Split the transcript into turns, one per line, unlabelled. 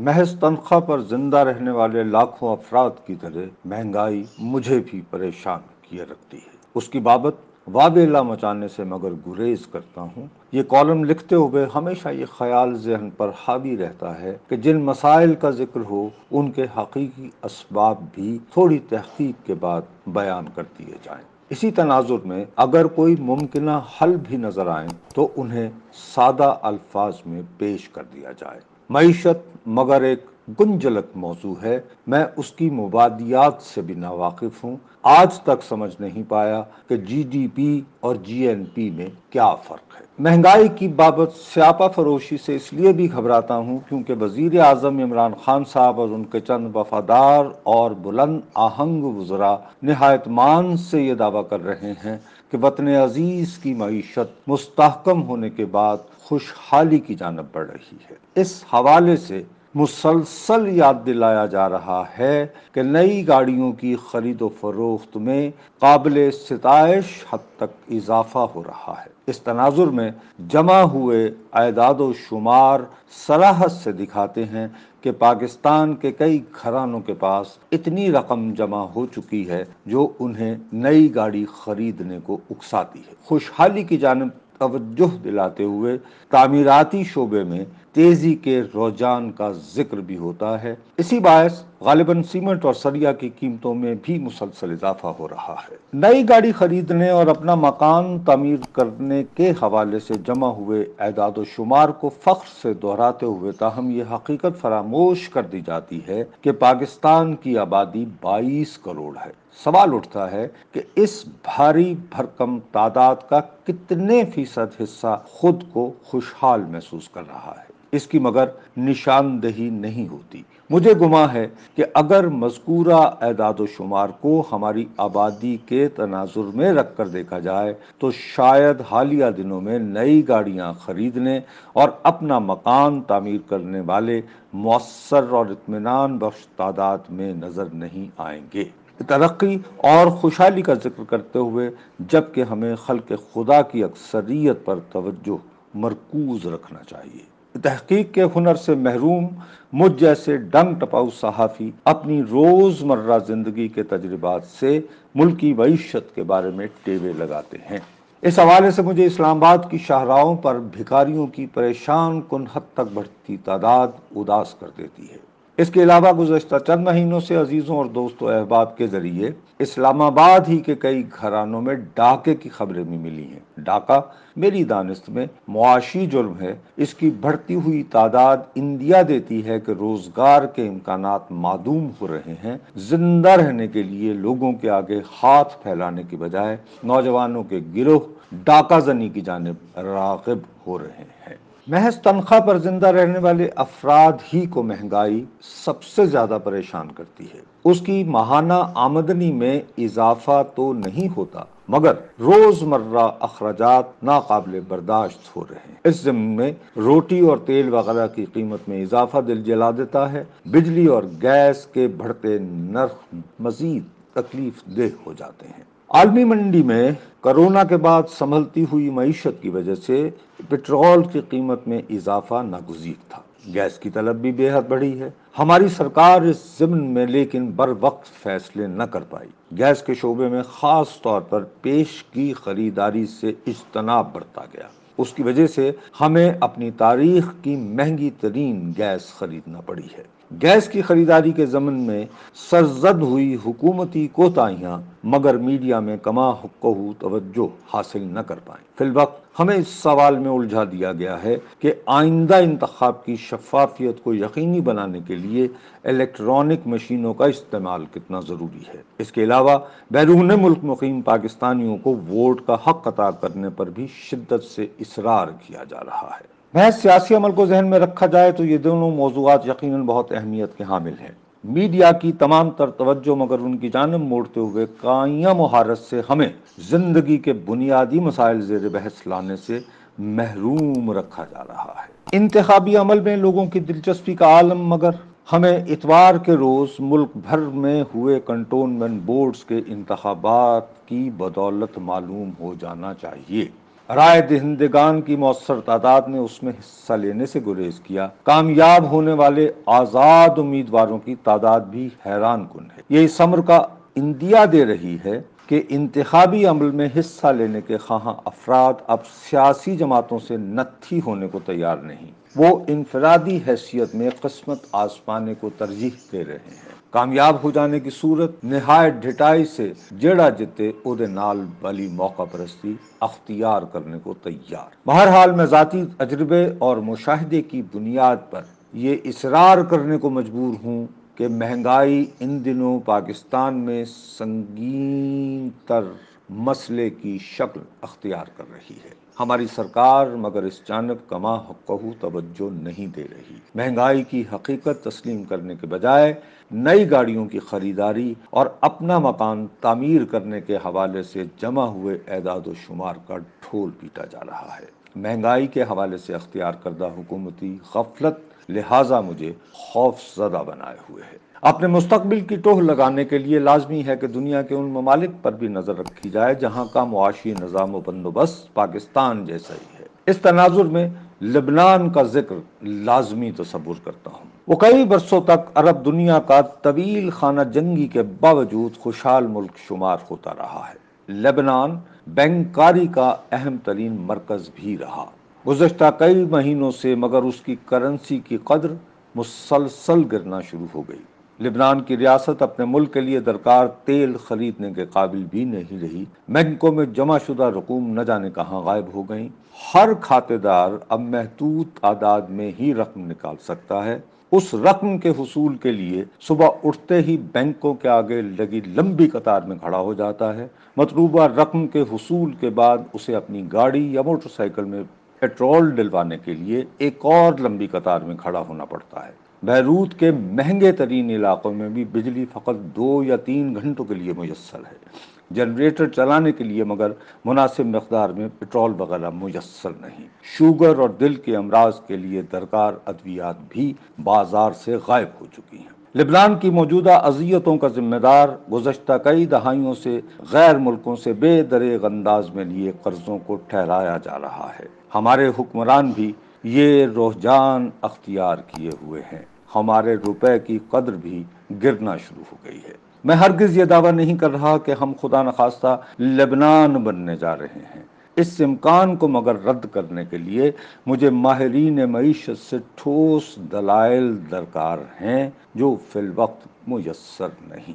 محض تنخواہ پر زندہ رہنے والے لاکھوں افراد کی طرح مہنگائی مجھے بھی پریشان کیے رکھتی ہے۔ اس کی بابت وابیلا مچانے سے مگر گریز کرتا ہوں۔ یہ کالم لکھتے ہوئے ہمیشہ یہ خیال ذہن پر حاوی رہتا ہے کہ جن مسائل کا ذکر ہو ان کے حقیقی اسباب بھی تھوڑی تحقیق کے بعد بیان کر دیے جائیں۔ اسی تناظر میں اگر کوئی ممکنہ حل بھی نظر آئیں تو انہیں سادہ الفاظ میں پیش کر دیا جائے۔ معیشت مگر ایک گنجلک موضوع ہے، میں اس کی مبادیات سے بھی ناواقف ہوں۔ آج تک سمجھ نہیں پایا کہ جی ڈی پی اور جی این پی میں کیا فرق ہے۔ مہنگائی کی بابت سیاپا فروشی سے اس لیے بھی گھبراتا ہوں کیونکہ وزیر اعظم عمران خان صاحب اور ان کے چند وفادار اور بلند آہنگ وزراء نہایت مان سے یہ دعویٰ کر رہے ہیں کہ وطن عزیز کی معیشت مستحکم ہونے کے بعد خوشحالی کی جانب بڑھ رہی ہے۔ اس حوالے سے مسلسل یاد دلایا جا رہا ہے کہ نئی گاڑیوں کی خرید و فروخت میں قابل ستائش حد تک اضافہ ہو رہا ہے۔ اس تناظر میں جمع ہوئے اعداد و شمار صراحت سے دکھاتے ہیں کہ پاکستان کے کئی گھرانوں کے پاس اتنی رقم جمع ہو چکی ہے جو انہیں نئی گاڑی خریدنے کو اکساتی ہے۔ خوشحالی کی جانب توجہ دلاتے ہوئے تعمیراتی شعبے میں تیزی کے رجحان کا ذکر بھی ہوتا ہے۔ اسی باعث غالباً سیمنٹ اور سریا کی قیمتوں میں بھی مسلسل اضافہ ہو رہا ہے۔ نئی گاڑی خریدنے اور اپنا مکان تعمیر کرنے کے حوالے سے جمع ہوئے اعداد و شمار کو فخر سے دہراتے ہوئے تاہم یہ حقیقت فراموش کر دی جاتی ہے کہ پاکستان کی آبادی 22 کروڑ ہے۔ سوال اٹھتا ہے کہ اس بھاری بھرکم تعداد کا کتنے فیصد حصہ خود کو خوشحال محسوس کر رہا ہے، اس کی مگر نشاندہی نہیں ہوتی۔ مجھے گمان ہے کہ اگر مذکورہ اعداد و شمار کو ہماری آبادی کے تناظر میں رکھ کر دیکھا جائے تو شاید حالیہ دنوں میں نئی گاڑیاں خریدنے اور اپنا مکان تعمیر کرنے والے مؤثر اور اطمینان بخش تعداد میں نظر نہیں آئیں گے۔ ترقی اور خوشحالی کا ذکر کرتے ہوئے جبکہ ہمیں خلق خدا کی اکثریت پر توجہ مرکوز رکھنا چاہیے۔ تحقیق کے ہنر سے محروم مجھ جیسے ڈنگ ٹپاؤ صحافی اپنی روزمرہ زندگی کے تجربات سے ملکی معیشت کے بارے میں ٹیوے لگاتے ہیں۔ اس حوالے سے مجھے اسلام آباد کی شاہراہوں پر بھکاریوں کی پریشان کن حد تک بڑھتی تعداد اداس کر دیتی ہے۔ اس کے علاوہ گزشتہ چند مہینوں سے عزیزوں اور دوستوں احباب کے ذریعے اسلام آباد ہی کے کئی گھرانوں میں ڈاکے کی خبریں بھی ملی ہیں۔ ڈاکہ میری دانست میں معاشی جرم ہے۔ اس کی بڑھتی ہوئی تعداد اندیا دیتی ہے کہ روزگار کے امکانات معدوم ہو رہے ہیں۔ زندہ رہنے کے لیے لوگوں کے آگے ہاتھ پھیلانے کی بجائے نوجوانوں کے گروہ ڈاکہ زنی کی جانب راغب ہو رہے ہیں۔ محض تنخواہ پر زندہ رہنے والے افراد ہی کو مہنگائی سب سے زیادہ پریشان کرتی ہے۔ اس کی ماہانہ آمدنی میں اضافہ تو نہیں ہوتا مگر روزمرہ اخراجات ناقابل برداشت ہو رہے ہیں۔ اس ضمن میں روٹی اور تیل وغیرہ کی قیمت میں اضافہ دل جلا دیتا ہے۔ بجلی اور گیس کے بڑھتے نرخ مزید تکلیف دہ ہو جاتے ہیں۔ عالمی منڈی میں کرونا کے بعد سنبھلتی ہوئی معیشت کی وجہ سے پٹرول کی قیمت میں اضافہ ناگزیر تھا۔ گیس کی طلب بھی بے حد بڑھی ہے۔ ہماری سرکار اس ضمن میں لیکن بر وقت فیصلے نہ کر پائی۔ گیس کے شعبے میں خاص طور پر پیش کی خریداری سے اجتناب برتا گیا۔ اس کی وجہ سے ہمیں اپنی تاریخ کی مہنگی ترین گیس خریدنا پڑی ہے۔ گیس کی خریداری کے ضمن میں سرزد ہوئی حکومتی کوتاہیاں مگر میڈیا میں کما حقہ توجہ حاصل نہ کر پائیں۔ فی الوقت ہمیں اس سوال میں الجھا دیا گیا ہے کہ آئندہ انتخاب کی شفافیت کو یقینی بنانے کے لیے الیکٹرانک مشینوں کا استعمال کتنا ضروری ہے۔ اس کے علاوہ بیرون ملک مقیم پاکستانیوں کو ووٹ کا حق عطا کرنے پر بھی شدت سے اصرار کیا جا رہا ہے۔ محض سیاسی عمل کو ذہن میں رکھا جائے تو یہ دونوں موضوعات یقیناً بہت اہمیت کے حامل ہیں۔ میڈیا کی تمام تر توجہ مگر ان کی جانب موڑتے ہوئے قائم مہارت سے ہمیں زندگی کے بنیادی مسائل زیر بحث لانے سے محروم رکھا جا رہا ہے۔ انتخابی عمل میں لوگوں کی دلچسپی کا عالم مگر ہمیں اتوار کے روز ملک بھر میں ہوئے کنٹونمنٹ بورڈز کے انتخابات کی بدولت معلوم ہو جانا چاہیے۔ رائے دہندگان کی مؤثر تعداد نے اس میں حصہ لینے سے گریز کیا۔ کامیاب ہونے والے آزاد امیدواروں کی تعداد بھی حیران کن ہے۔ یہ اس امر کا اندیا دے رہی ہے کہ انتخابی عمل میں حصہ لینے کے خواہاں افراد اب سیاسی جماعتوں سے نتھی ہونے کو تیار نہیں، وہ انفرادی حیثیت میں قسمت آزمانے کو ترجیح دے رہے ہیں۔ کامیاب ہو جانے کی صورت نہایت ڈھٹائی سے جیڑا جتے او دے نال والی موقع پرستی اختیار کرنے کو تیار۔ بہرحال میں ذاتی تجربے اور مشاہدے کی بنیاد پر یہ اصرار کرنے کو مجبور ہوں کہ مہنگائی ان دنوں پاکستان میں سنگین تر مسئلے کی شکل اختیار کر رہی ہے۔ ہماری سرکار مگر اس جانب کما حقہ توجہ نہیں دے رہی۔ مہنگائی کی حقیقت تسلیم کرنے کے بجائے نئی گاڑیوں کی خریداری اور اپنا مکان تعمیر کرنے کے حوالے سے جمع ہوئے اعداد و شمار کا ڈھول پیٹا جا رہا ہے۔ مہنگائی کے حوالے سے اختیار کردہ حکومتی غفلت لہٰذا مجھے خوف زدہ بنائے ہوئے ہے۔ اپنے مستقبل کی ٹوہ لگانے کے لیے لازمی ہے کہ دنیا کے ان ممالک پر بھی نظر رکھی جائے جہاں کا معاشی نظام و بندوبست پاکستان جیسا ہی ہے۔ اس تناظر میں لبنان کا ذکر لازمی تصور کرتا ہوں۔ وہ کئی برسوں تک عرب دنیا کا طویل خانہ جنگی کے باوجود خوشحال ملک شمار ہوتا رہا ہے۔ لبنان بینکاری کا اہم ترین مرکز بھی رہا۔ گزشتہ کئی مہینوں سے مگر اس کی کرنسی کی قدر مسلسل گرنا شروع ہو گئی۔ لبنان کی ریاست اپنے ملک کے لیے درکار تیل خریدنے کے قابل بھی نہیں رہی۔ بینکوں میں جمع شدہ رقوم نہ جانے کہاں غائب ہو گئیں۔ ہر کھاتے دار اب محدود تعداد میں ہی رقم نکال سکتا ہے۔ اس رقم کے حصول کے لیے صبح اٹھتے ہی بینکوں کے آگے لگی لمبی قطار میں کھڑا ہو جاتا ہے۔ مطلوبہ رقم کے حصول کے بعد اسے اپنی گاڑی یا موٹر سائیکل میں پیٹرول ڈلوانے کے لیے ایک اور لمبی قطار میں کھڑا ہونا پڑتا ہے۔ بیروت کے مہنگے ترین علاقوں میں بھی بجلی فقط 2 یا 3 گھنٹوں کے لیے میسر ہے۔ جنریٹر چلانے کے لیے مگر مناسب مقدار میں پیٹرول وغیرہ میسر نہیں۔ شوگر اور دل کے امراض کے لیے درکار ادویات بھی بازار سے غائب ہو چکی ہیں۔ لبنان کی موجودہ اذیتوں کا ذمہ دار گزشتہ کئی دہائیوں سے غیر ملکوں سے بے دریغ انداز میں لیے قرضوں کو ٹھہرایا جا رہا ہے۔ ہمارے حکمران بھی یہ رجحان اختیار کیے ہوئے ہیں۔ ہمارے روپے کی قدر بھی گرنا شروع ہو گئی ہے۔ میں ہرگز یہ دعویٰ نہیں کر رہا کہ ہم خدا نخواستہ لبنان بننے جا رہے ہیں۔ اس امکان کو مگر رد کرنے کے لیے مجھے ماہرین معیشت سے ٹھوس دلائل درکار ہیں جو فی الوقت میسر نہیں۔